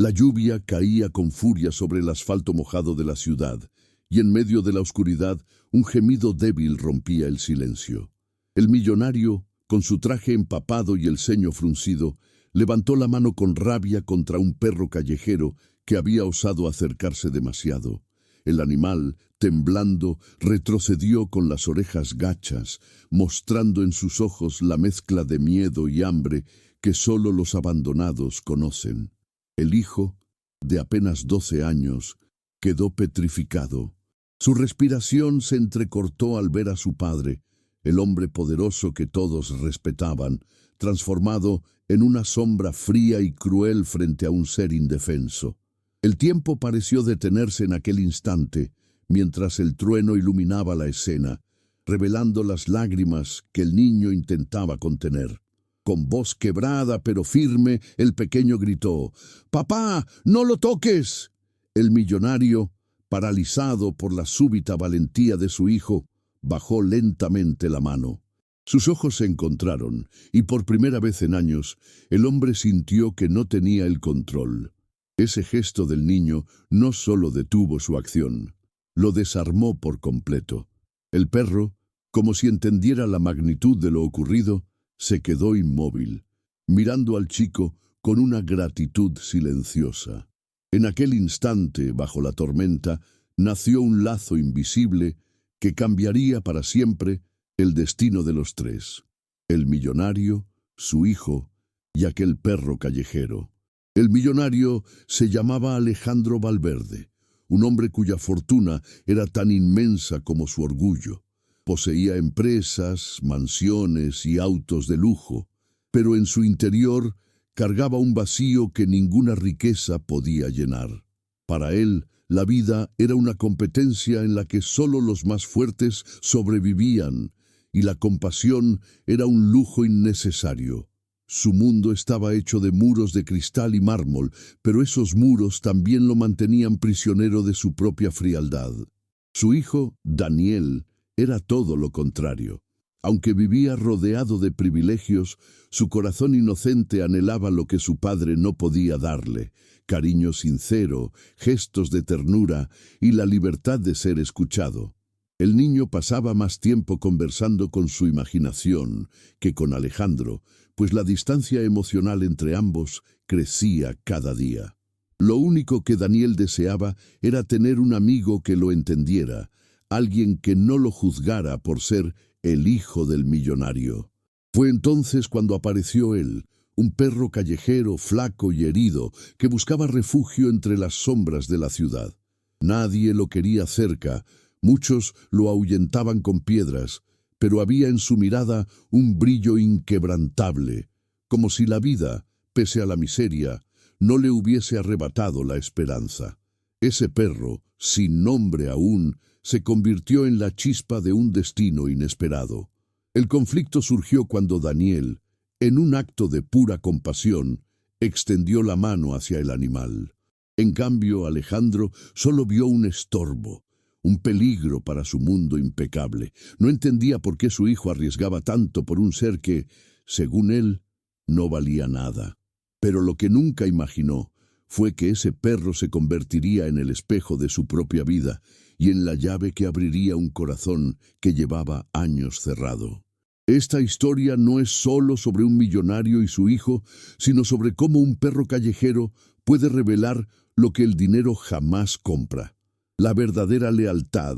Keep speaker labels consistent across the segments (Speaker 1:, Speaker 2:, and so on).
Speaker 1: La lluvia caía con furia sobre el asfalto mojado de la ciudad, y en medio de la oscuridad un gemido débil rompía el silencio. El millonario, con su traje empapado y el ceño fruncido, levantó la mano con rabia contra un perro callejero que había osado acercarse demasiado. El animal, temblando, retrocedió con las orejas gachas, mostrando en sus ojos la mezcla de miedo y hambre que solo los abandonados conocen. El hijo, de apenas 12 años, quedó petrificado. Su respiración se entrecortó al ver a su padre, el hombre poderoso que todos respetaban, transformado en una sombra fría y cruel frente a un ser indefenso. El tiempo pareció detenerse en aquel instante, mientras el trueno iluminaba la escena, revelando las lágrimas que el niño intentaba contener. Con voz quebrada pero firme, el pequeño gritó: «¡Papá, no lo toques!». El millonario, paralizado por la súbita valentía de su hijo, bajó lentamente la mano. Sus ojos se encontraron, y por primera vez en años, el hombre sintió que no tenía el control. Ese gesto del niño no solo detuvo su acción, lo desarmó por completo. El perro, como si entendiera la magnitud de lo ocurrido, se quedó inmóvil, mirando al chico con una gratitud silenciosa. En aquel instante, bajo la tormenta, nació un lazo invisible que cambiaría para siempre el destino de los tres: el millonario, su hijo y aquel perro callejero. El millonario se llamaba Alejandro Valverde, un hombre cuya fortuna era tan inmensa como su orgullo. Poseía empresas, mansiones y autos de lujo, pero en su interior cargaba un vacío que ninguna riqueza podía llenar. Para él, la vida era una competencia en la que solo los más fuertes sobrevivían, y la compasión era un lujo innecesario. Su mundo estaba hecho de muros de cristal y mármol, pero esos muros también lo mantenían prisionero de su propia frialdad. Su hijo, Daniel, era todo lo contrario. Aunque vivía rodeado de privilegios, su corazón inocente anhelaba lo que su padre no podía darle: cariño sincero, gestos de ternura y la libertad de ser escuchado. El niño pasaba más tiempo conversando con su imaginación que con Alejandro, pues la distancia emocional entre ambos crecía cada día. Lo único que Daniel deseaba era tener un amigo que lo entendiera, alguien que no lo juzgara por ser el hijo del millonario. Fue entonces cuando apareció él, un perro callejero flaco y herido que buscaba refugio entre las sombras de la ciudad. Nadie lo quería cerca, muchos lo ahuyentaban con piedras, pero había en su mirada un brillo inquebrantable, como si la vida, pese a la miseria, no le hubiese arrebatado la esperanza. Ese perro, sin nombre aún, se convirtió en la chispa de un destino inesperado. El conflicto surgió cuando Daniel, en un acto de pura compasión, extendió la mano hacia el animal. En cambio, Alejandro solo vio un estorbo, un peligro para su mundo impecable. No entendía por qué su hijo arriesgaba tanto por un ser que, según él, no valía nada. Pero lo que nunca imaginó fue que ese perro se convertiría en el espejo de su propia vida y en la llave que abriría un corazón que llevaba años cerrado. Esta historia no es solo sobre un millonario y su hijo, sino sobre cómo un perro callejero puede revelar lo que el dinero jamás compra: la verdadera lealtad,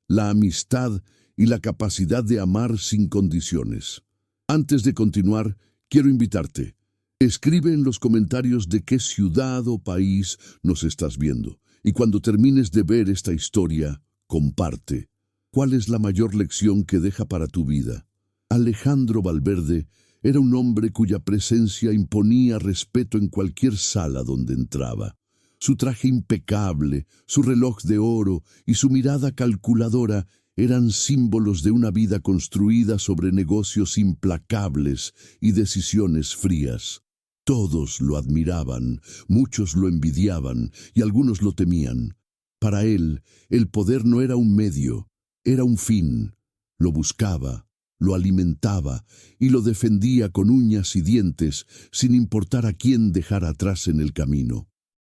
Speaker 1: la amistad y la capacidad de amar sin condiciones. Antes de continuar, quiero invitarte. Escribe en los comentarios de qué ciudad o país nos estás viendo. Y cuando termines de ver esta historia, comparte. ¿Cuál es la mayor lección que deja para tu vida? Alejandro Valverde era un hombre cuya presencia imponía respeto en cualquier sala donde entraba. Su traje impecable, su reloj de oro y su mirada calculadora eran símbolos de una vida construida sobre negocios implacables y decisiones frías. Todos lo admiraban, muchos lo envidiaban y algunos lo temían. Para él, el poder no era un medio, era un fin. Lo buscaba, lo alimentaba y lo defendía con uñas y dientes, sin importar a quién dejara atrás en el camino.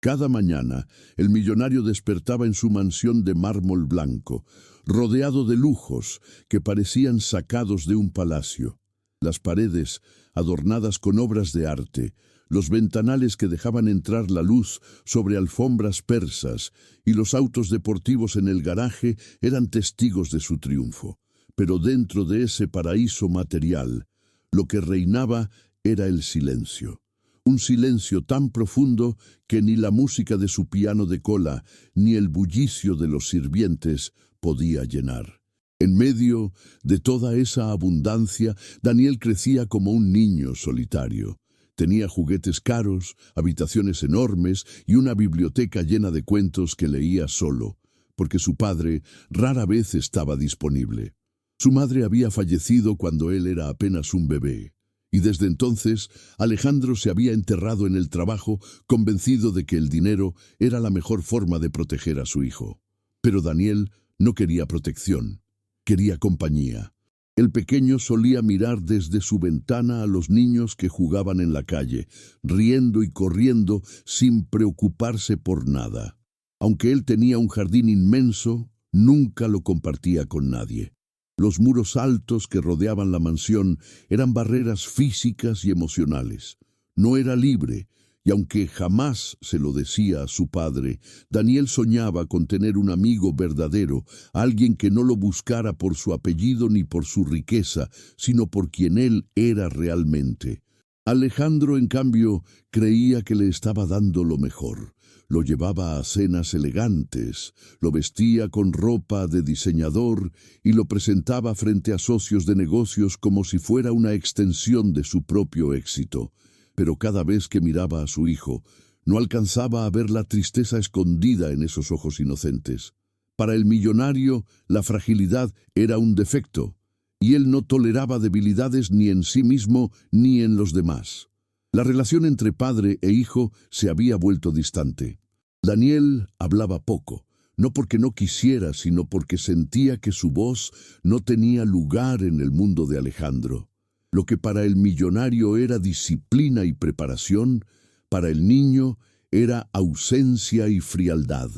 Speaker 1: Cada mañana, el millonario despertaba en su mansión de mármol blanco, rodeado de lujos que parecían sacados de un palacio. Las paredes, adornadas con obras de arte, los ventanales que dejaban entrar la luz sobre alfombras persas y los autos deportivos en el garaje eran testigos de su triunfo. Pero dentro de ese paraíso material, lo que reinaba era el silencio. Un silencio tan profundo que ni la música de su piano de cola ni el bullicio de los sirvientes podía llenar. En medio de toda esa abundancia, Daniel crecía como un niño solitario. Tenía juguetes caros, habitaciones enormes y una biblioteca llena de cuentos que leía solo, porque su padre rara vez estaba disponible. Su madre había fallecido cuando él era apenas un bebé. Y desde entonces, Alejandro se había enterrado en el trabajo, convencido de que el dinero era la mejor forma de proteger a su hijo. Pero Daniel no quería protección, quería compañía. El pequeño solía mirar desde su ventana a los niños que jugaban en la calle, riendo y corriendo sin preocuparse por nada. Aunque él tenía un jardín inmenso, nunca lo compartía con nadie. Los muros altos que rodeaban la mansión eran barreras físicas y emocionales. No era libre, y aunque jamás se lo decía a su padre, Daniel soñaba con tener un amigo verdadero, alguien que no lo buscara por su apellido ni por su riqueza, sino por quien él era realmente. Alejandro, en cambio, creía que le estaba dando lo mejor. Lo llevaba a cenas elegantes, lo vestía con ropa de diseñador y lo presentaba frente a socios de negocios como si fuera una extensión de su propio éxito. Pero cada vez que miraba a su hijo, no alcanzaba a ver la tristeza escondida en esos ojos inocentes. Para el millonario, la fragilidad era un defecto, y él no toleraba debilidades ni en sí mismo ni en los demás. La relación entre padre e hijo se había vuelto distante. Daniel hablaba poco, no porque no quisiera, sino porque sentía que su voz no tenía lugar en el mundo de Alejandro. Lo que para el millonario era disciplina y preparación, para el niño era ausencia y frialdad.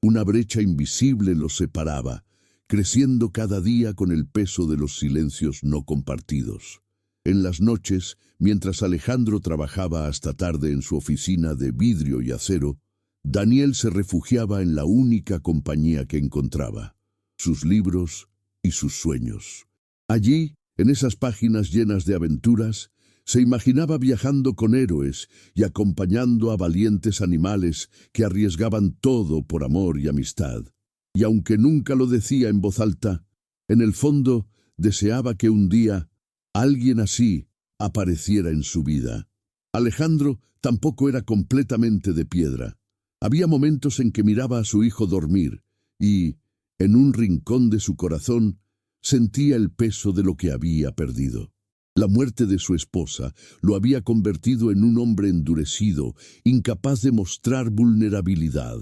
Speaker 1: Una brecha invisible los separaba, creciendo cada día con el peso de los silencios no compartidos. En las noches, mientras Alejandro trabajaba hasta tarde en su oficina de vidrio y acero, Daniel se refugiaba en la única compañía que encontraba, sus libros y sus sueños. Allí, en esas páginas llenas de aventuras, se imaginaba viajando con héroes y acompañando a valientes animales que arriesgaban todo por amor y amistad. Y aunque nunca lo decía en voz alta, en el fondo deseaba que un día alguien así apareciera en su vida. Alejandro tampoco era completamente de piedra. Había momentos en que miraba a su hijo dormir y, en un rincón de su corazón, sentía el peso de lo que había perdido. La muerte de su esposa lo había convertido en un hombre endurecido, incapaz de mostrar vulnerabilidad.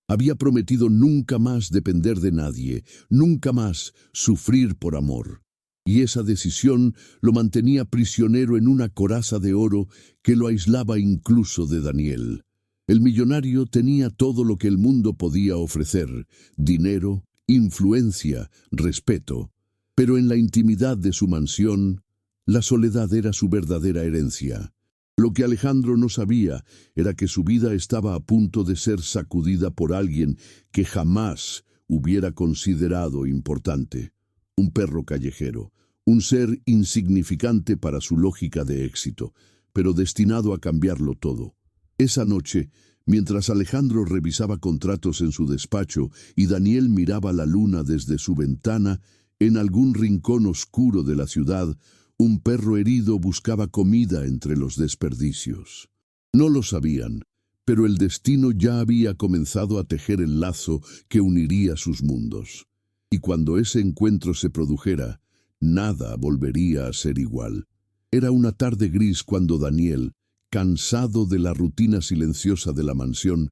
Speaker 1: Había prometido nunca más depender de nadie, nunca más sufrir por amor. Y esa decisión lo mantenía prisionero en una coraza de oro que lo aislaba incluso de Daniel. El millonario tenía todo lo que el mundo podía ofrecer: dinero, influencia, respeto. Pero en la intimidad de su mansión, la soledad era su verdadera herencia. Lo que Alejandro no sabía era que su vida estaba a punto de ser sacudida por alguien que jamás hubiera considerado importante. Un perro callejero, un ser insignificante para su lógica de éxito, pero destinado a cambiarlo todo. Esa noche, mientras Alejandro revisaba contratos en su despacho y Daniel miraba la luna desde su ventana, en algún rincón oscuro de la ciudad, un perro herido buscaba comida entre los desperdicios. No lo sabían, pero el destino ya había comenzado a tejer el lazo que uniría sus mundos. Y cuando ese encuentro se produjera, nada volvería a ser igual. Era una tarde gris cuando Daniel, cansado de la rutina silenciosa de la mansión,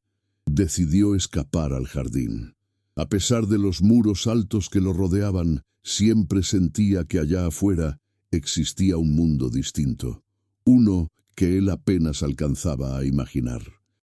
Speaker 1: decidió escapar al jardín. A pesar de los muros altos que lo rodeaban, siempre sentía que allá afuera existía un mundo distinto, uno que él apenas alcanzaba a imaginar.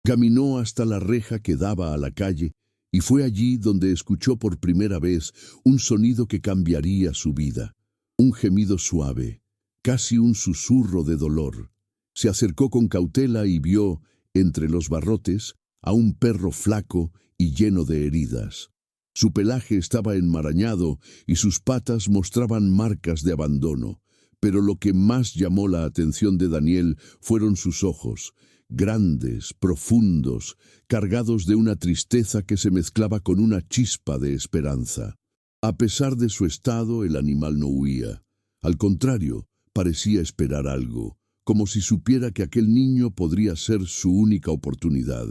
Speaker 1: Caminó hasta la reja que daba a la calle y fue allí donde escuchó por primera vez un sonido que cambiaría su vida. Un gemido suave, casi un susurro de dolor. Se acercó con cautela y vio, entre los barrotes, a un perro flaco y lleno de heridas. Su pelaje estaba enmarañado y sus patas mostraban marcas de abandono, pero lo que más llamó la atención de Daniel fueron sus ojos, grandes, profundos, cargados de una tristeza que se mezclaba con una chispa de esperanza. A pesar de su estado, el animal no huía. Al contrario, parecía esperar algo, como si supiera que aquel niño podría ser su única oportunidad.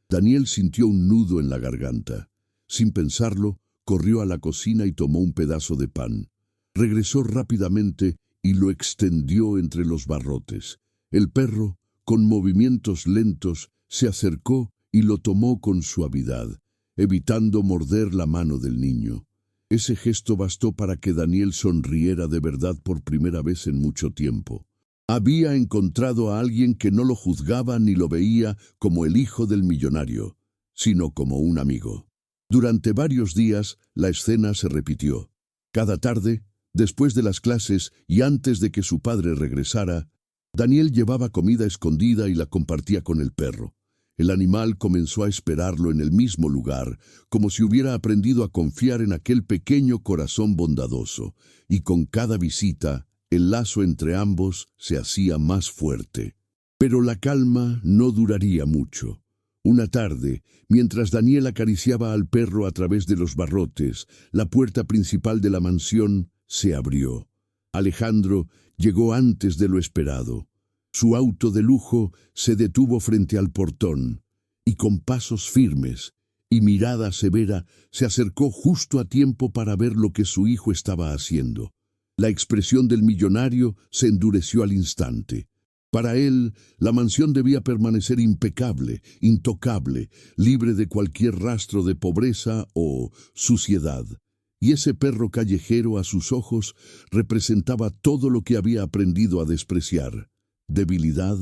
Speaker 1: Daniel sintió un nudo en la garganta. Sin pensarlo, corrió a la cocina y tomó un pedazo de pan. Regresó rápidamente y lo extendió entre los barrotes. El perro, con movimientos lentos, se acercó y lo tomó con suavidad, evitando morder la mano del niño. Ese gesto bastó para que Daniel sonriera de verdad por primera vez en mucho tiempo. Había encontrado a alguien que no lo juzgaba ni lo veía como el hijo del millonario, sino como un amigo. Durante varios días, la escena se repitió. Cada tarde, después de las clases y antes de que su padre regresara, Daniel llevaba comida escondida y la compartía con el perro. El animal comenzó a esperarlo en el mismo lugar, como si hubiera aprendido a confiar en aquel pequeño corazón bondadoso, y con cada visita, el lazo entre ambos se hacía más fuerte. Pero la calma no duraría mucho. Una tarde, mientras Daniel acariciaba al perro a través de los barrotes, la puerta principal de la mansión se abrió. Alejandro llegó antes de lo esperado. Su auto de lujo se detuvo frente al portón, y con pasos firmes y mirada severa se acercó justo a tiempo para ver lo que su hijo estaba haciendo. La expresión del millonario se endureció al instante. Para él, la mansión debía permanecer impecable, intocable, libre de cualquier rastro de pobreza o suciedad. Y ese perro callejero a sus ojos representaba todo lo que había aprendido a despreciar: debilidad,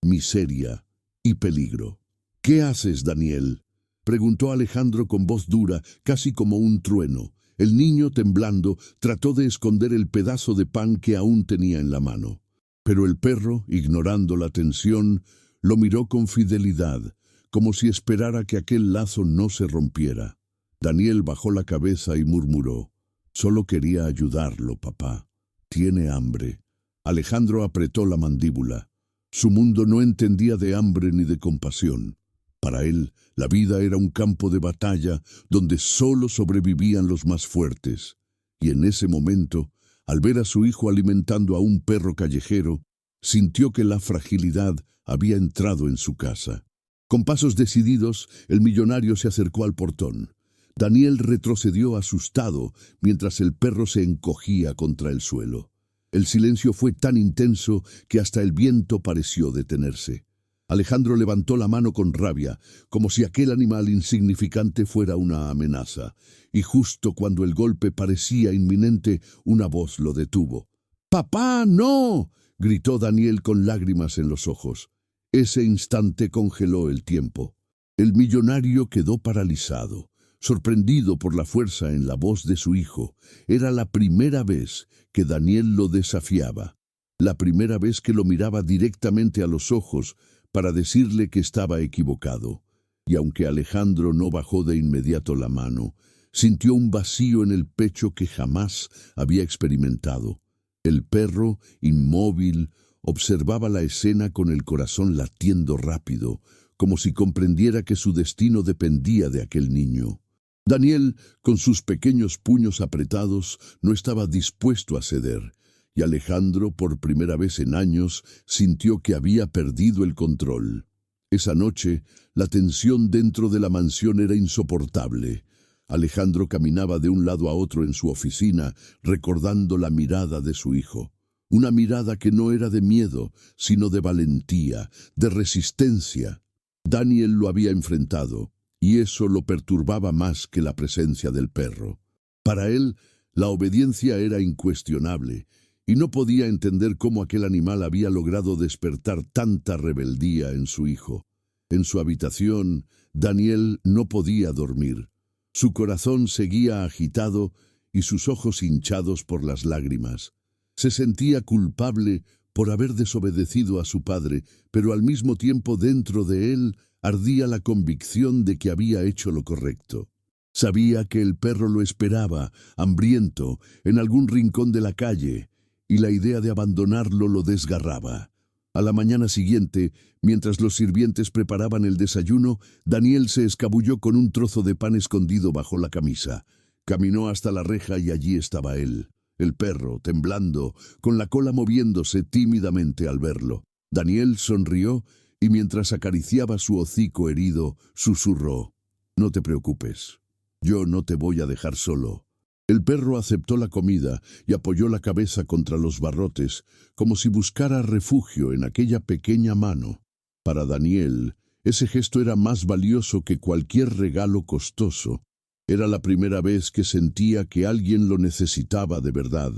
Speaker 1: miseria y peligro. «¿Qué haces, Daniel?», preguntó Alejandro con voz dura, casi como un trueno. El niño, temblando, trató de esconder el pedazo de pan que aún tenía en la mano. Pero el perro, ignorando la tensión, lo miró con fidelidad, como si esperara que aquel lazo no se rompiera. Daniel bajó la cabeza y murmuró: «Solo quería ayudarlo, papá. Tiene hambre». Alejandro apretó la mandíbula. Su mundo no entendía de hambre ni de compasión. Para él, la vida era un campo de batalla donde solo sobrevivían los más fuertes. Y en ese momento, al ver a su hijo alimentando a un perro callejero, sintió que la fragilidad había entrado en su casa. Con pasos decididos, el millonario se acercó al portón. Daniel retrocedió asustado mientras el perro se encogía contra el suelo. El silencio fue tan intenso que hasta el viento pareció detenerse. Alejandro levantó la mano con rabia, como si aquel animal insignificante fuera una amenaza, y justo cuando el golpe parecía inminente, una voz lo detuvo. «¡Papá, no!», gritó Daniel con lágrimas en los ojos. Ese instante congeló el tiempo. El millonario quedó paralizado, sorprendido por la fuerza en la voz de su hijo. Era la primera vez que Daniel lo desafiaba, la primera vez que lo miraba directamente a los ojos para decirle que estaba equivocado. Y aunque Alejandro no bajó de inmediato la mano, sintió un vacío en el pecho que jamás había experimentado. El perro, inmóvil, observaba la escena con el corazón latiendo rápido, como si comprendiera que su destino dependía de aquel niño. Daniel, con sus pequeños puños apretados, no estaba dispuesto a ceder, y Alejandro, por primera vez en años, sintió que había perdido el control. Esa noche, la tensión dentro de la mansión era insoportable. Alejandro caminaba de un lado a otro en su oficina, recordando la mirada de su hijo. Una mirada que no era de miedo, sino de valentía, de resistencia. Daniel lo había enfrentado, y eso lo perturbaba más que la presencia del perro. Para él, la obediencia era incuestionable, y no podía entender cómo aquel animal había logrado despertar tanta rebeldía en su hijo. En su habitación, Daniel no podía dormir. Su corazón seguía agitado y sus ojos hinchados por las lágrimas. Se sentía culpable por haber desobedecido a su padre, pero al mismo tiempo dentro de él ardía la convicción de que había hecho lo correcto. Sabía que el perro lo esperaba, hambriento, en algún rincón de la calle, y la idea de abandonarlo lo desgarraba. A la mañana siguiente, mientras los sirvientes preparaban el desayuno, Daniel se escabulló con un trozo de pan escondido bajo la camisa. Caminó hasta la reja y allí estaba él, el perro, temblando, con la cola moviéndose tímidamente al verlo. Daniel sonrió y mientras acariciaba su hocico herido, susurró: «No te preocupes, yo no te voy a dejar solo». El perro aceptó la comida y apoyó la cabeza contra los barrotes, como si buscara refugio en aquella pequeña mano. Para Daniel, ese gesto era más valioso que cualquier regalo costoso. Era la primera vez que sentía que alguien lo necesitaba de verdad,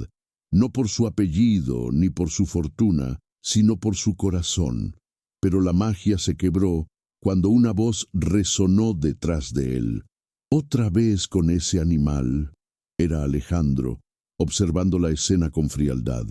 Speaker 1: no por su apellido ni por su fortuna, sino por su corazón. Pero la magia se quebró cuando una voz resonó detrás de él. Otra vez con ese animal. Era Alejandro, observando la escena con frialdad.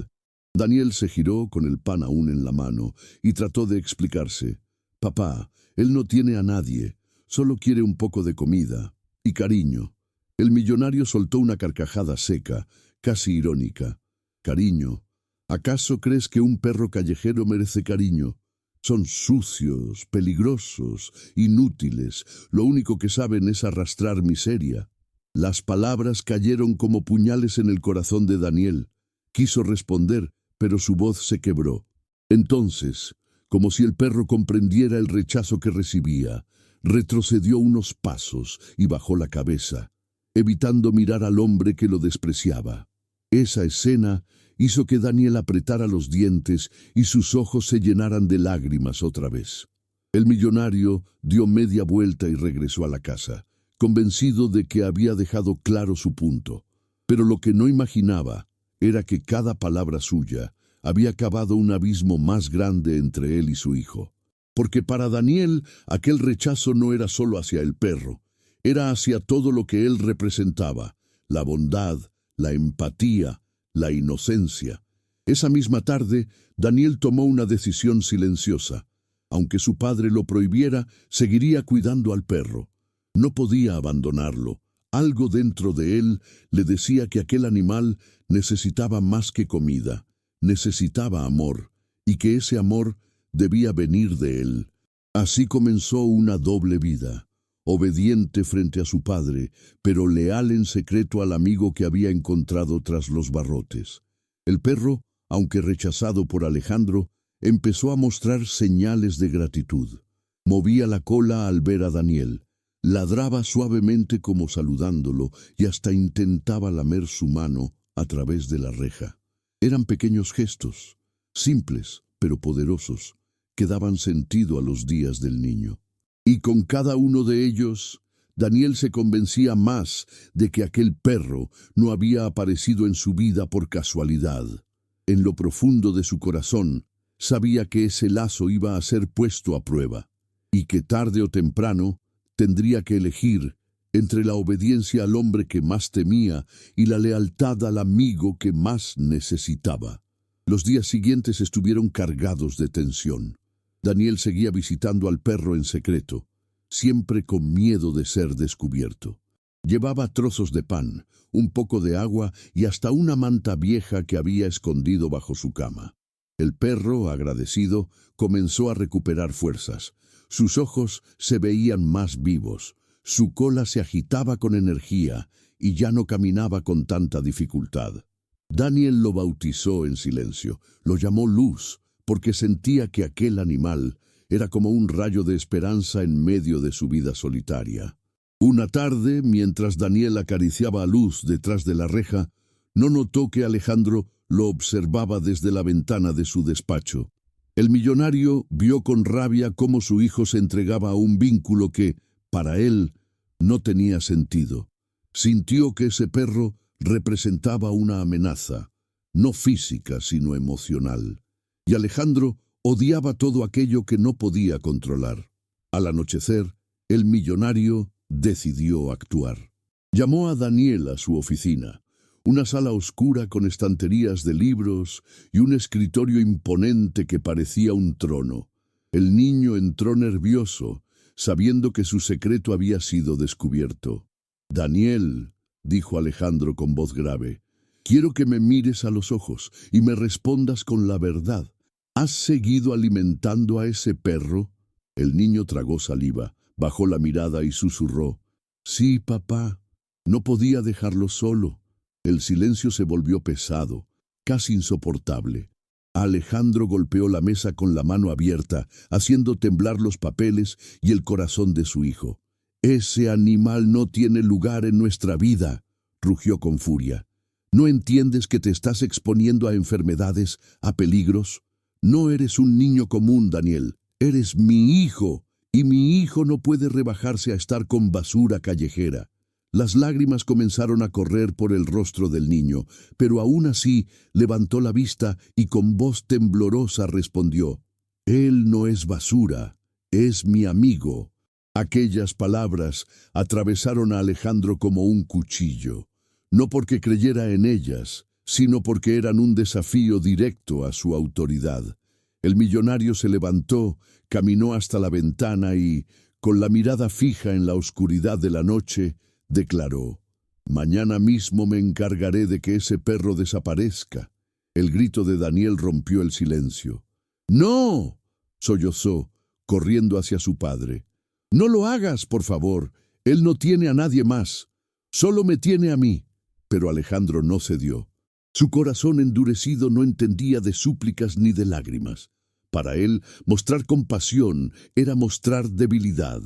Speaker 1: Daniel se giró con el pan aún en la mano y trató de explicarse. «Papá, él no tiene a nadie, solo quiere un poco de comida y cariño». El millonario soltó una carcajada seca, casi irónica. «Cariño, ¿acaso crees que un perro callejero merece cariño? Son sucios, peligrosos, inútiles, lo único que saben es arrastrar miseria». Las palabras cayeron como puñales en el corazón de Daniel. Quiso responder, pero su voz se quebró. Entonces, como si el perro comprendiera el rechazo que recibía, retrocedió unos pasos y bajó la cabeza, evitando mirar al hombre que lo despreciaba. Esa escena hizo que Daniel apretara los dientes y sus ojos se llenaran de lágrimas otra vez. El millonario dio media vuelta y regresó a la casa, convencido de que había dejado claro su punto. Pero lo que no imaginaba era que cada palabra suya había cavado un abismo más grande entre él y su hijo. Porque para Daniel aquel rechazo no era solo hacia el perro, era hacia todo lo que él representaba: la bondad, la empatía, la inocencia. Esa misma tarde, Daniel tomó una decisión silenciosa. Aunque su padre lo prohibiera, seguiría cuidando al perro. No podía abandonarlo. Algo dentro de él le decía que aquel animal necesitaba más que comida, necesitaba amor, y que ese amor debía venir de él. Así comenzó una doble vida, obediente frente a su padre, pero leal en secreto al amigo que había encontrado tras los barrotes. El perro, aunque rechazado por Alejandro, empezó a mostrar señales de gratitud. Movía la cola al ver a Daniel. Ladraba suavemente como saludándolo y hasta intentaba lamer su mano a través de la reja. Eran pequeños gestos, simples pero poderosos, que daban sentido a los días del niño. Y con cada uno de ellos, Daniel se convencía más de que aquel perro no había aparecido en su vida por casualidad. En lo profundo de su corazón, sabía que ese lazo iba a ser puesto a prueba, y que tarde o temprano tendría que elegir entre la obediencia al hombre que más temía y la lealtad al amigo que más necesitaba. Los días siguientes estuvieron cargados de tensión. Daniel seguía visitando al perro en secreto, siempre con miedo de ser descubierto. Llevaba trozos de pan, un poco de agua y hasta una manta vieja que había escondido bajo su cama. El perro, agradecido, comenzó a recuperar fuerzas. Sus ojos se veían más vivos, su cola se agitaba con energía y ya no caminaba con tanta dificultad. Daniel lo bautizó en silencio, lo llamó Luz, porque sentía que aquel animal era como un rayo de esperanza en medio de su vida solitaria. Una tarde, mientras Daniel acariciaba a Luz detrás de la reja, no notó que Alejandro lo observaba desde la ventana de su despacho. El millonario vio con rabia cómo su hijo se entregaba a un vínculo que, para él, no tenía sentido. Sintió que ese perro representaba una amenaza, no física sino emocional. Y Alejandro odiaba todo aquello que no podía controlar. Al anochecer, el millonario decidió actuar. Llamó a Daniel a su oficina, una sala oscura con estanterías de libros y un escritorio imponente que parecía un trono. El niño entró nervioso, sabiendo que su secreto había sido descubierto. «Daniel», dijo Alejandro con voz grave, «quiero que me mires a los ojos y me respondas con la verdad. ¿Has seguido alimentando a ese perro?» El niño tragó saliva, bajó la mirada y susurró, «Sí, papá. No podía dejarlo solo». El silencio se volvió pesado, casi insoportable. Alejandro golpeó la mesa con la mano abierta, haciendo temblar los papeles y el corazón de su hijo. «Ese animal no tiene lugar en nuestra vida», rugió con furia. «¿No entiendes que te estás exponiendo a enfermedades, a peligros? No eres un niño común, Daniel. Eres mi hijo, y mi hijo no puede rebajarse a estar con basura callejera». Las lágrimas comenzaron a correr por el rostro del niño, pero aún así levantó la vista y con voz temblorosa respondió, «Él no es basura, es mi amigo». Aquellas palabras atravesaron a Alejandro como un cuchillo, no porque creyera en ellas, sino porque eran un desafío directo a su autoridad. El millonario se levantó, caminó hasta la ventana y, con la mirada fija en la oscuridad de la noche, declaró, «Mañana mismo me encargaré de que ese perro desaparezca». El grito de Daniel rompió el silencio. «¡No!», sollozó, corriendo hacia su padre. «No lo hagas, por favor. Él no tiene a nadie más. Solo me tiene a mí». Pero Alejandro no cedió. Su corazón endurecido no entendía de súplicas ni de lágrimas. Para él, mostrar compasión era mostrar debilidad.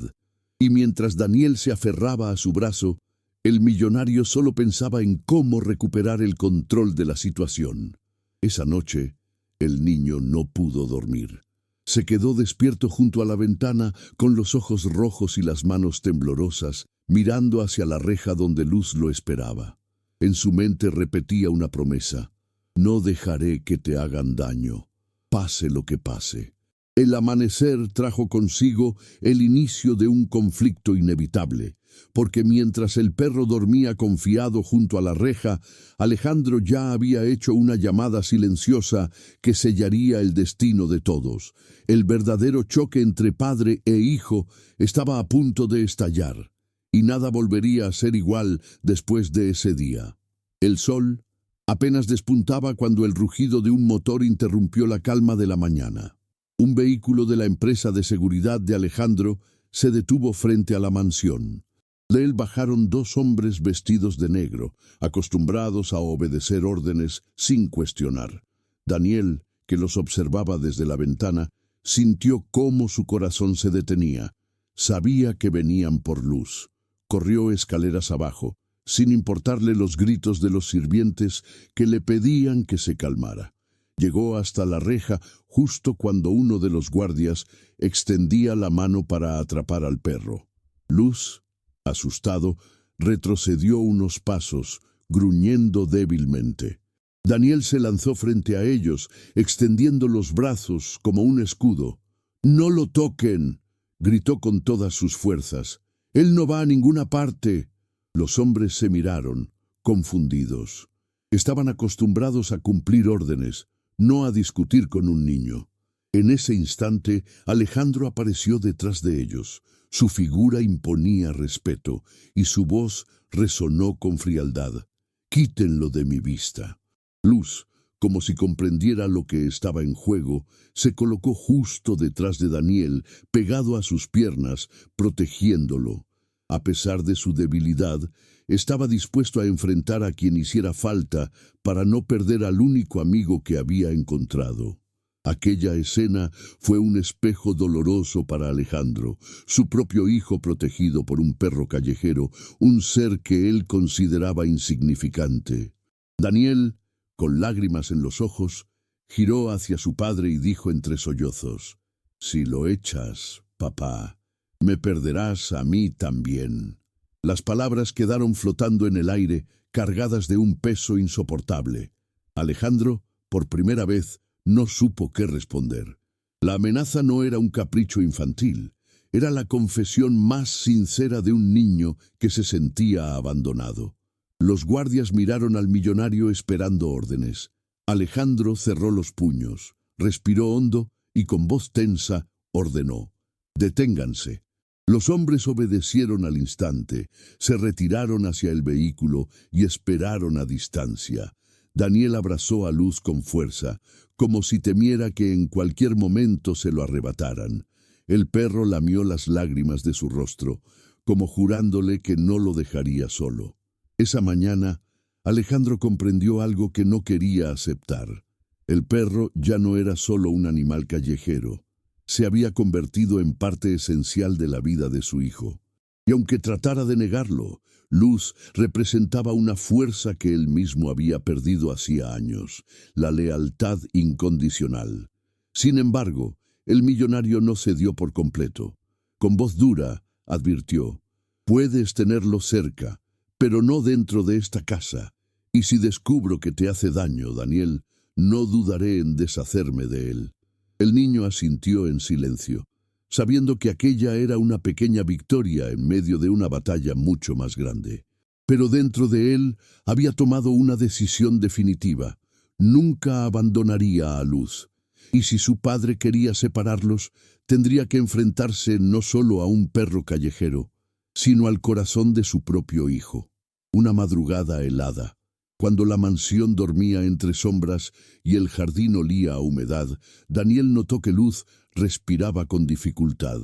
Speaker 1: Y mientras Daniel se aferraba a su brazo, el millonario solo pensaba en cómo recuperar el control de la situación. Esa noche, el niño no pudo dormir. Se quedó despierto junto a la ventana, con los ojos rojos y las manos temblorosas, mirando hacia la reja donde Luz lo esperaba. En su mente repetía una promesa: «No dejaré que te hagan daño, pase lo que pase». El amanecer trajo consigo el inicio de un conflicto inevitable, porque mientras el perro dormía confiado junto a la reja, Alejandro ya había hecho una llamada silenciosa que sellaría el destino de todos. El verdadero choque entre padre e hijo estaba a punto de estallar, y nada volvería a ser igual después de ese día. El sol apenas despuntaba cuando el rugido de un motor interrumpió la calma de la mañana. Un vehículo de la empresa de seguridad de Alejandro se detuvo frente a la mansión. De él bajaron dos hombres vestidos de negro, acostumbrados a obedecer órdenes sin cuestionar. Daniel, que los observaba desde la ventana, sintió cómo su corazón se detenía. Sabía que venían por Luz. Corrió escaleras abajo, sin importarle los gritos de los sirvientes que le pedían que se calmara. Llegó hasta la reja justo cuando uno de los guardias extendía la mano para atrapar al perro. Luz, asustado, retrocedió unos pasos, gruñendo débilmente. Daniel se lanzó frente a ellos, extendiendo los brazos como un escudo. «¡No lo toquen!», gritó con todas sus fuerzas. «Él no va a ninguna parte». Los hombres se miraron, confundidos. Estaban acostumbrados a cumplir órdenes, no a discutir con un niño. En ese instante, Alejandro apareció detrás de ellos. Su figura imponía respeto y su voz resonó con frialdad. «Quítenlo de mi vista». Luz, como si comprendiera lo que estaba en juego, se colocó justo detrás de Daniel, pegado a sus piernas, protegiéndolo. A pesar de su debilidad, estaba dispuesto a enfrentar a quien hiciera falta para no perder al único amigo que había encontrado. Aquella escena fue un espejo doloroso para Alejandro, su propio hijo protegido por un perro callejero, un ser que él consideraba insignificante. Daniel, con lágrimas en los ojos, giró hacia su padre y dijo entre sollozos: «Si lo echas, papá, me perderás a mí también». Las palabras quedaron flotando en el aire, cargadas de un peso insoportable. Alejandro, por primera vez, no supo qué responder. La amenaza no era un capricho infantil, Era la confesión más sincera de un niño que se sentía abandonado. Los guardias miraron al millonario esperando órdenes. Alejandro cerró los puños, respiró hondo y con voz tensa ordenó: «Deténganse». Los hombres obedecieron al instante, se retiraron hacia el vehículo y esperaron a distancia. Daniel abrazó a Luz con fuerza, como si temiera que en cualquier momento se lo arrebataran. El perro lamió las lágrimas de su rostro, como jurándole que no lo dejaría solo. Esa mañana, Alejandro comprendió algo que no quería aceptar. El perro ya no era solo un animal callejero. Se había convertido en parte esencial de la vida de su hijo. Y aunque tratara de negarlo, Luz representaba una fuerza que él mismo había perdido hacía años, la lealtad incondicional. Sin embargo, el millonario no cedió por completo. Con voz dura, advirtió: «Puedes tenerlo cerca, pero no dentro de esta casa. Y si descubro que te hace daño, Daniel, no dudaré en deshacerme de él». El niño asintió en silencio, sabiendo que aquella era una pequeña victoria en medio de una batalla mucho más grande. Pero dentro de él había tomado una decisión definitiva: nunca abandonaría a Luz. Y si su padre quería separarlos, tendría que enfrentarse no solo a un perro callejero, sino al corazón de su propio hijo. Una madrugada helada, cuando la mansión dormía entre sombras y el jardín olía a humedad, Daniel notó que Luz respiraba con dificultad.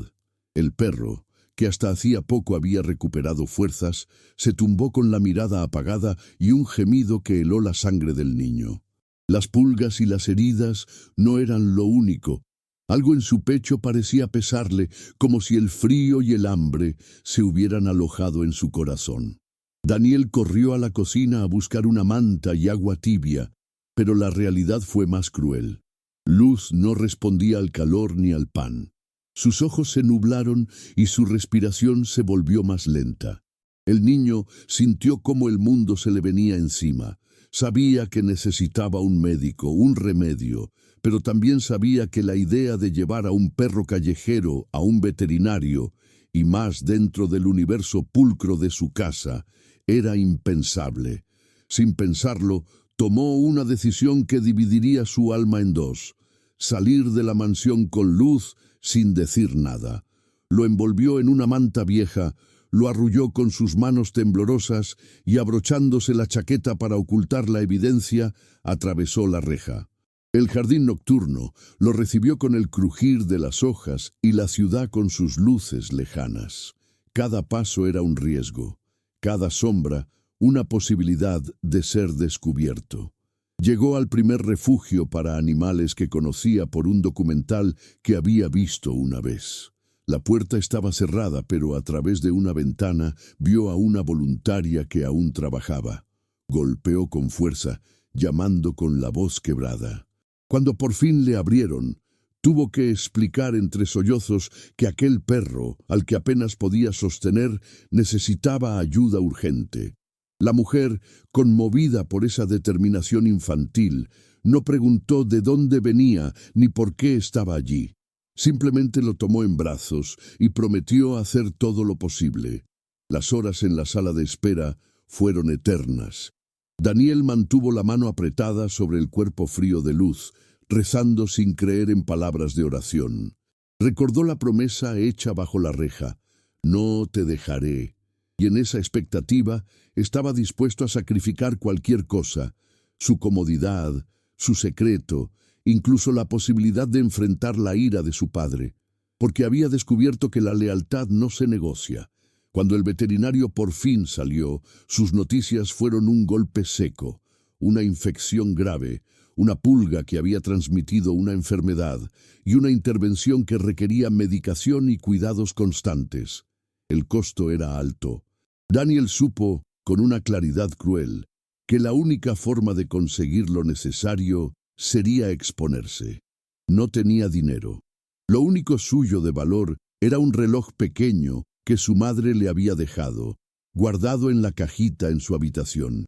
Speaker 1: El perro, que hasta hacía poco había recuperado fuerzas, se tumbó con la mirada apagada y un gemido que heló la sangre del niño. Las pulgas y las heridas no eran lo único. Algo en su pecho parecía pesarle, como si el frío y el hambre se hubieran alojado en su corazón. Daniel corrió a la cocina a buscar una manta y agua tibia, pero la realidad fue más cruel. Luz no respondía al calor ni al pan. Sus ojos se nublaron y su respiración se volvió más lenta. El niño sintió cómo el mundo se le venía encima. Sabía que necesitaba un médico, un remedio, pero también sabía que la idea de llevar a un perro callejero a un veterinario, y más dentro del universo pulcro de su casa, era impensable. Sin pensarlo, tomó una decisión que dividiría su alma en dos: salir de la mansión con Luz sin decir nada. Lo envolvió en una manta vieja, lo arrulló con sus manos temblorosas y, abrochándose la chaqueta para ocultar la evidencia, atravesó la reja. El jardín nocturno lo recibió con el crujir de las hojas y la ciudad con sus luces lejanas. Cada paso era un riesgo, cada sombra una posibilidad de ser descubierto. Llegó al primer refugio para animales que conocía por un documental que había visto una vez. La puerta estaba cerrada, pero a través de una ventana vio a una voluntaria que aún trabajaba. Golpeó con fuerza, llamando con la voz quebrada. Cuando por fin le abrieron, tuvo que explicar entre sollozos que aquel perro, al que apenas podía sostener, necesitaba ayuda urgente. La mujer, conmovida por esa determinación infantil, no preguntó de dónde venía ni por qué estaba allí. Simplemente lo tomó en brazos y prometió hacer todo lo posible. Las horas en la sala de espera fueron eternas. Daniel mantuvo la mano apretada sobre el cuerpo frío de Luz, rezando sin creer en palabras de oración. Recordó la promesa hecha bajo la reja: «No te dejaré». Y en esa expectativa estaba dispuesto a sacrificar cualquier cosa: su comodidad, su secreto, incluso la posibilidad de enfrentar la ira de su padre, porque había descubierto que la lealtad no se negocia. Cuando el veterinario por fin salió, sus noticias fueron un golpe seco, una infección grave, una pulga que había transmitido una enfermedad y una intervención que requería medicación y cuidados constantes. El costo era alto. Daniel supo, con una claridad cruel, que la única forma de conseguir lo necesario sería exponerse. No tenía dinero. Lo único suyo de valor era un reloj pequeño que su madre le había dejado, guardado en la cajita en su habitación.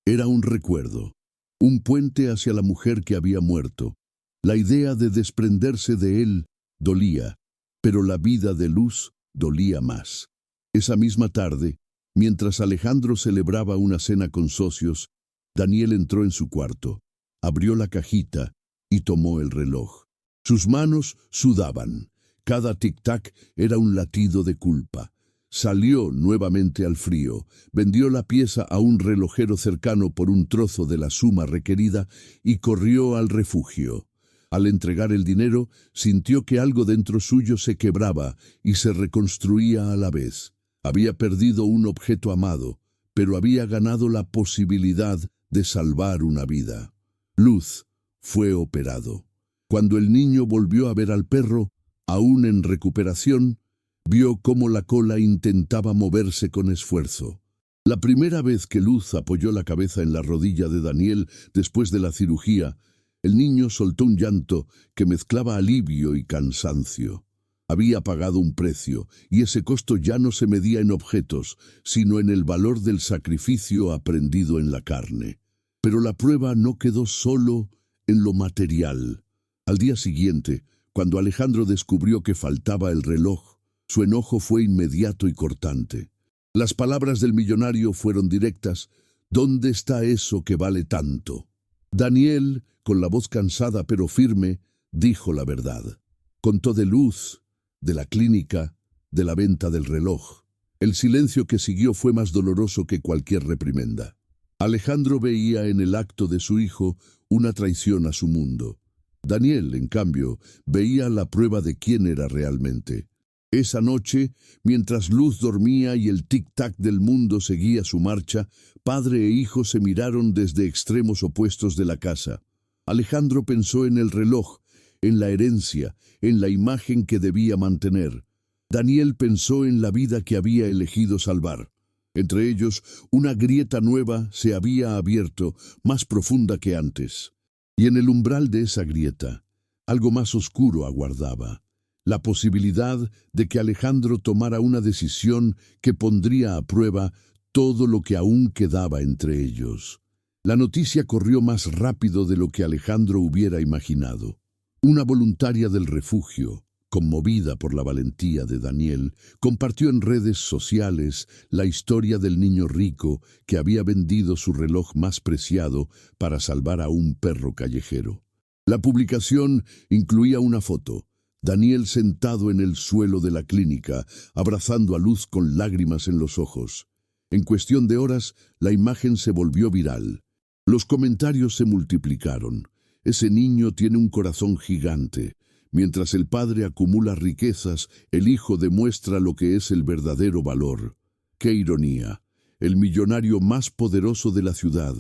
Speaker 1: Era un recuerdo, un puente hacia la mujer que había muerto. La idea de desprenderse de él dolía, Pero la vida de Luz dolía más. Esa misma tarde, mientras Alejandro celebraba una cena con socios, Daniel entró en su cuarto, abrió la cajita y tomó el reloj. Sus manos sudaban. Cada tic-tac era un latido de culpa. Salió nuevamente al frío, vendió la pieza a un relojero cercano por un trozo de la suma requerida y corrió al refugio. Al entregar el dinero, sintió que algo dentro suyo se quebraba y se reconstruía a la vez. Había perdido un objeto amado, pero había ganado la posibilidad de salvar una vida. Luz fue operado. Cuando el niño volvió a ver al perro, aún en recuperación, vio cómo la cola intentaba moverse con esfuerzo. La primera vez que Luz apoyó la cabeza en la rodilla de Daniel después de la cirugía, el niño soltó un llanto que mezclaba alivio y cansancio. Había pagado un precio, y ese costo ya no se medía en objetos, sino en el valor del sacrificio aprendido en la carne. Pero la prueba no quedó solo en lo material. Al día siguiente, cuando Alejandro descubrió que faltaba el reloj, su enojo fue inmediato y cortante. Las palabras del millonario fueron directas: ¿dónde está eso que vale tanto? Daniel, con la voz cansada pero firme, dijo la verdad. Contó de Luz, de la clínica, de la venta del reloj. El silencio que siguió fue más doloroso que cualquier reprimenda. Alejandro veía en el acto de su hijo una traición a su mundo. Daniel, en cambio, veía la prueba de quién era realmente. Esa noche, mientras Luz dormía y el tic-tac del mundo seguía su marcha, padre e hijo se miraron desde extremos opuestos de la casa. Alejandro pensó en el reloj, en la herencia, en la imagen que debía mantener. Daniel pensó en la vida que había elegido salvar. Entre ellos, una grieta nueva se había abierto, más profunda que antes. Y en el umbral de esa grieta, algo más oscuro aguardaba. La posibilidad de que Alejandro tomara una decisión que pondría a prueba todo lo que aún quedaba entre ellos. La noticia corrió más rápido de lo que Alejandro hubiera imaginado. Una voluntaria del refugio, conmovida por la valentía de Daniel, compartió en redes sociales la historia del niño rico que había vendido su reloj más preciado para salvar a un perro callejero. La publicación incluía una foto: Daniel sentado en el suelo de la clínica, abrazando a Luz con lágrimas en los ojos. En cuestión de horas, la imagen se volvió viral. Los comentarios se multiplicaron. Ese niño tiene un corazón gigante. Mientras el padre acumula riquezas, el hijo demuestra lo que es el verdadero valor. ¡Qué ironía! El millonario más poderoso de la ciudad,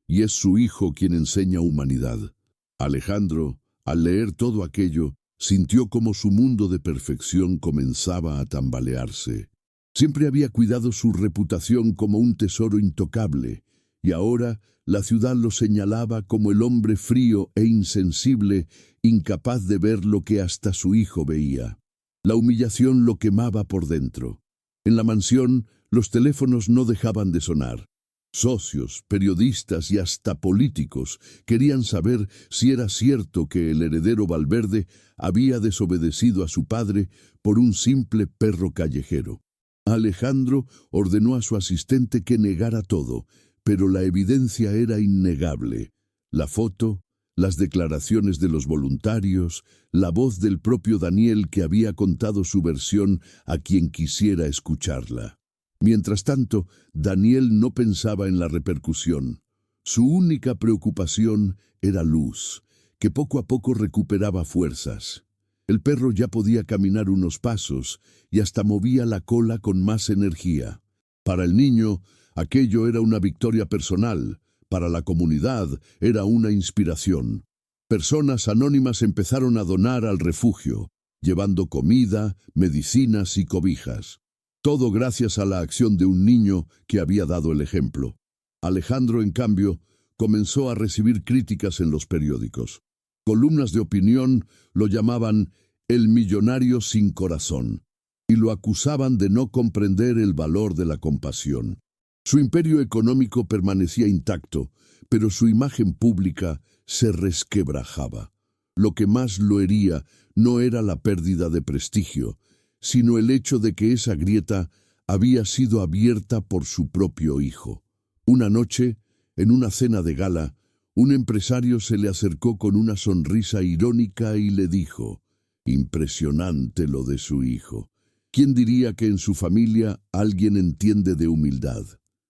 Speaker 1: y es su hijo quien enseña humanidad. Alejandro, al leer todo aquello, sintió como su mundo de perfección comenzaba a tambalearse. Siempre había cuidado su reputación como un tesoro intocable, y ahora la ciudad lo señalaba como el hombre frío e insensible, incapaz de ver lo que hasta su hijo veía. La humillación lo quemaba por dentro. En la mansión, los teléfonos no dejaban de sonar. Socios, periodistas y hasta políticos querían saber si era cierto que el heredero Valverde había desobedecido a su padre por un simple perro callejero. Alejandro ordenó a su asistente que negara todo, pero la evidencia era innegable. La foto, las declaraciones de los voluntarios, la voz del propio Daniel que había contado su versión a quien quisiera escucharla. Mientras tanto, Daniel no pensaba en la repercusión. Su única preocupación era Luz, que poco a poco recuperaba fuerzas. El perro ya podía caminar unos pasos y hasta movía la cola con más energía. Para el niño, aquello era una victoria personal. Para la comunidad, era una inspiración. Personas anónimas empezaron a donar al refugio, llevando comida, medicinas y cobijas. Todo gracias a la acción de un niño que había dado el ejemplo. Alejandro, en cambio, comenzó a recibir críticas en los periódicos. Columnas de opinión lo llamaban el millonario sin corazón y lo acusaban de no comprender el valor de la compasión. Su imperio económico permanecía intacto, pero su imagen pública se resquebrajaba. Lo que más lo hería no era la pérdida de prestigio, sino el hecho de que esa grieta había sido abierta por su propio hijo. Una noche, en una cena de gala, un empresario se le acercó con una sonrisa irónica y le dijo: «Impresionante lo de su hijo. ¿Quién diría que en su familia alguien entiende de humildad?».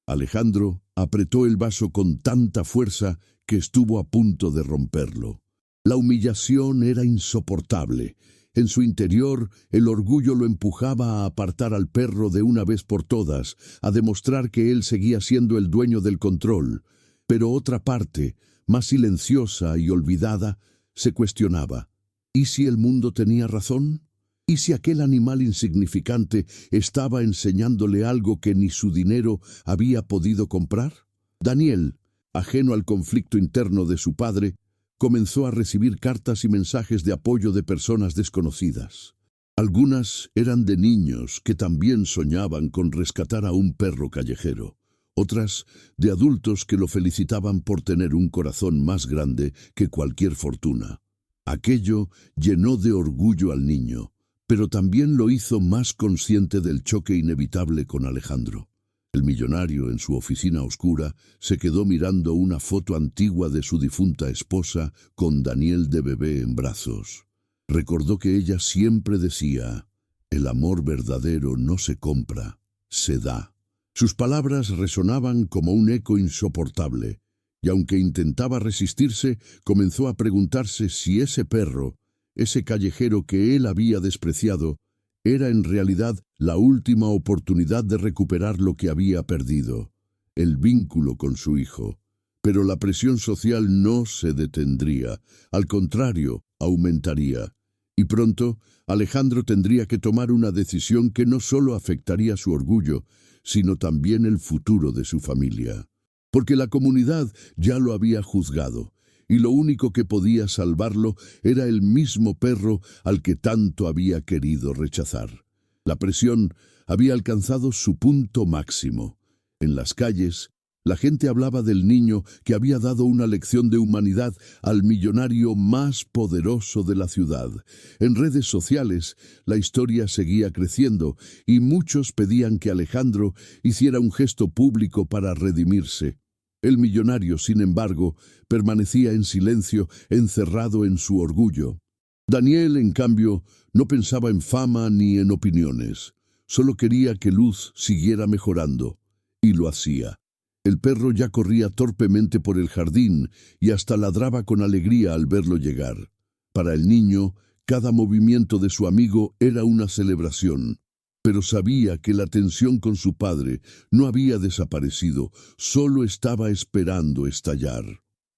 Speaker 1: Alejandro apretó el vaso con tanta fuerza que estuvo a punto de romperlo. La humillación era insoportable. En su interior, el orgullo lo empujaba a apartar al perro de una vez por todas, a demostrar que él seguía siendo el dueño del control. Pero otra parte, más silenciosa y olvidada, se cuestionaba: ¿y si el mundo tenía razón? ¿Y si aquel animal insignificante estaba enseñándole algo que ni su dinero había podido comprar? Daniel, ajeno al conflicto interno de su padre, comenzó a recibir cartas y mensajes de apoyo de personas desconocidas. Algunas eran de niños que también soñaban con rescatar a un perro callejero. Otras de adultos que lo felicitaban por tener un corazón más grande que cualquier fortuna. Aquello llenó de orgullo al niño, pero también lo hizo más consciente del choque inevitable con Alejandro. El millonario, en su oficina oscura, se quedó mirando una foto antigua de su difunta esposa con Daniel de bebé en brazos. Recordó que ella siempre decía: «El amor verdadero no se compra, se da». Sus palabras resonaban como un eco insoportable, y aunque intentaba resistirse, comenzó a preguntarse si ese perro, ese callejero que él había despreciado, era en realidad la última oportunidad de recuperar lo que había perdido, el vínculo con su hijo. Pero la presión social no se detendría, al contrario, aumentaría. Y pronto, Alejandro tendría que tomar una decisión que no solo afectaría su orgullo, sino también el futuro de su familia. Porque la comunidad ya lo había juzgado, y lo único que podía salvarlo era el mismo perro al que tanto había querido rechazar. La presión había alcanzado su punto máximo. En las calles, la gente hablaba del niño que había dado una lección de humanidad al millonario más poderoso de la ciudad. En redes sociales, la historia seguía creciendo y muchos pedían que Alejandro hiciera un gesto público para redimirse. El millonario, sin embargo, permanecía en silencio, encerrado en su orgullo. Daniel, en cambio, no pensaba en fama ni en opiniones. Solo quería que Luz siguiera mejorando. Y lo hacía. El perro ya corría torpemente por el jardín y hasta ladraba con alegría al verlo llegar. Para el niño, cada movimiento de su amigo era una celebración. Pero sabía que la tensión con su padre no había desaparecido, solo estaba esperando estallar.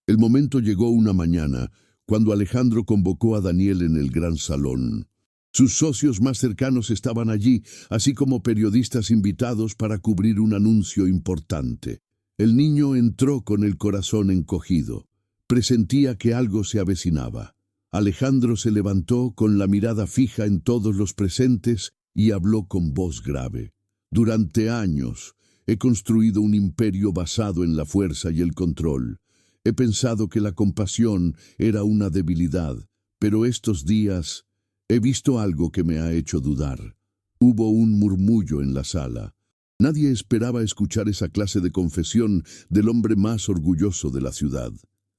Speaker 1: El momento llegó una mañana, cuando Alejandro convocó a Daniel en el gran salón. Sus socios más cercanos estaban allí, así como periodistas invitados para cubrir un anuncio importante. El niño entró con el corazón encogido. Presentía que algo se avecinaba. Alejandro se levantó con la mirada fija en todos los presentes y habló con voz grave. «Durante años he construido un imperio basado en la fuerza y el control. He pensado que la compasión era una debilidad, pero estos días he visto algo que me ha hecho dudar». Hubo un murmullo en la sala. Nadie esperaba escuchar esa clase de confesión del hombre más orgulloso de la ciudad.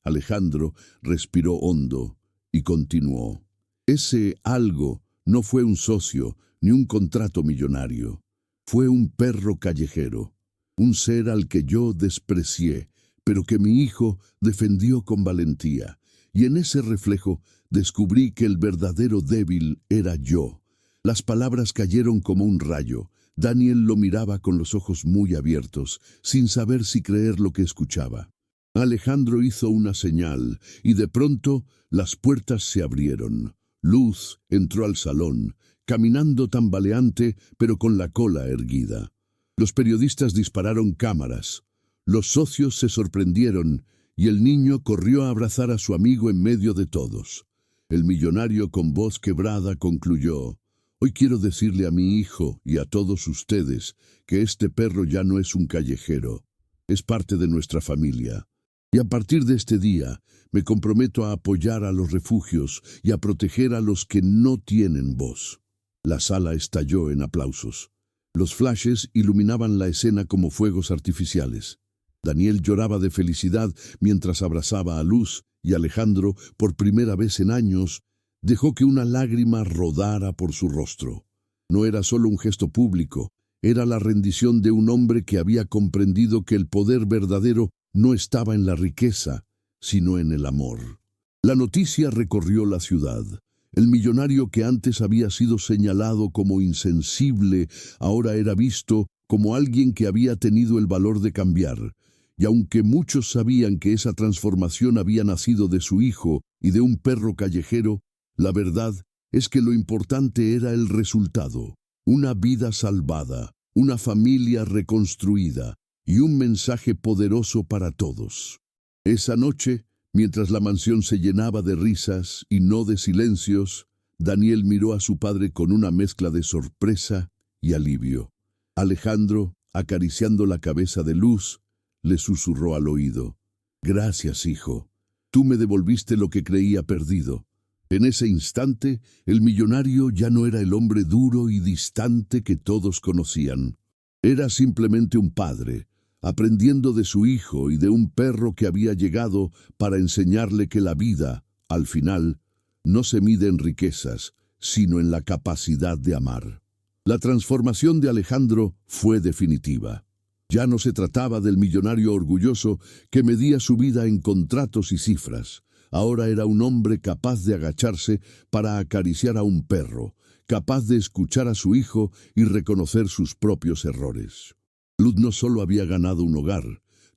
Speaker 1: Alejandro respiró hondo y continuó: «Ese algo no fue un socio ni un contrato millonario. Fue un perro callejero, un ser al que yo desprecié, pero que mi hijo defendió con valentía. Y en ese reflejo descubrí que el verdadero débil era yo». Las palabras cayeron como un rayo. Daniel lo miraba con los ojos muy abiertos, sin saber si creer lo que escuchaba. Alejandro hizo una señal, y de pronto las puertas se abrieron. Luz entró al salón, caminando tambaleante, pero con la cola erguida. Los periodistas dispararon cámaras. Los socios se sorprendieron, y el niño corrió a abrazar a su amigo en medio de todos. El millonario, con voz quebrada, concluyó: «Hoy quiero decirle a mi hijo y a todos ustedes que este perro ya no es un callejero, es parte de nuestra familia. Y a partir de este día, me comprometo a apoyar a los refugios y a proteger a los que no tienen voz. La sala estalló en aplausos. Los flashes iluminaban la escena como fuegos artificiales. Daniel lloraba de felicidad mientras abrazaba a Luz, y Alejandro, por primera vez en años, dejó que una lágrima rodara por su rostro. No era solo un gesto público, era la rendición de un hombre que había comprendido que el poder verdadero no estaba en la riqueza, sino en el amor. La noticia recorrió la ciudad. El millonario que antes había sido señalado como insensible, ahora era visto como alguien que había tenido el valor de cambiar. Y aunque muchos sabían que esa transformación había nacido de su hijo y de un perro callejero, la verdad es que lo importante era el resultado. Una vida salvada, una familia reconstruida y un mensaje poderoso para todos. Esa noche, mientras la mansión se llenaba de risas y no de silencios, Daniel miró a su padre con una mezcla de sorpresa y alivio. Alejandro, acariciando la cabeza de Luz, le susurró al oído: «Gracias, hijo. Tú me devolviste lo que creía perdido». En ese instante, el millonario ya no era el hombre duro y distante que todos conocían. Era simplemente un padre, aprendiendo de su hijo y de un perro que había llegado para enseñarle que la vida, al final, no se mide en riquezas, sino en la capacidad de amar. La transformación de Alejandro fue definitiva. Ya no se trataba del millonario orgulloso que medía su vida en contratos y cifras. Ahora era un hombre capaz de agacharse para acariciar a un perro, capaz de escuchar a su hijo y reconocer sus propios errores. Luz no solo había ganado un hogar,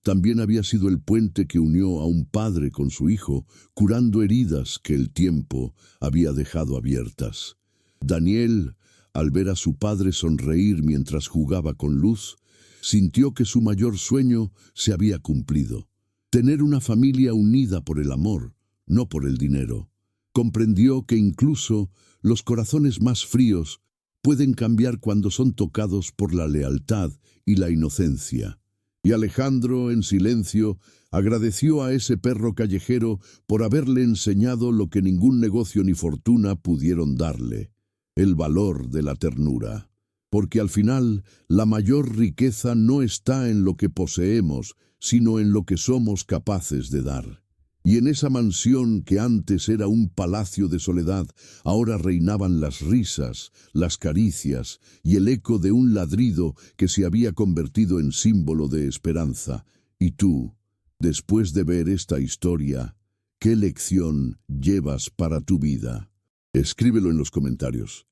Speaker 1: también había sido el puente que unió a un padre con su hijo, curando heridas que el tiempo había dejado abiertas. Daniel, al ver a su padre sonreír mientras jugaba con Luz, sintió que su mayor sueño se había cumplido: tener una familia unida por el amor, no por el dinero. Comprendió que incluso los corazones más fríos pueden cambiar cuando son tocados por la lealtad y la inocencia. Y Alejandro, en silencio, agradeció a ese perro callejero por haberle enseñado lo que ningún negocio ni fortuna pudieron darle: el valor de la ternura. Porque al final, la mayor riqueza no está en lo que poseemos, sino en lo que somos capaces de dar. Y en esa mansión que antes era un palacio de soledad, ahora reinaban las risas, las caricias y el eco de un ladrido que se había convertido en símbolo de esperanza. Y tú, después de ver esta historia, ¿qué lección llevas para tu vida? Escríbelo en los comentarios.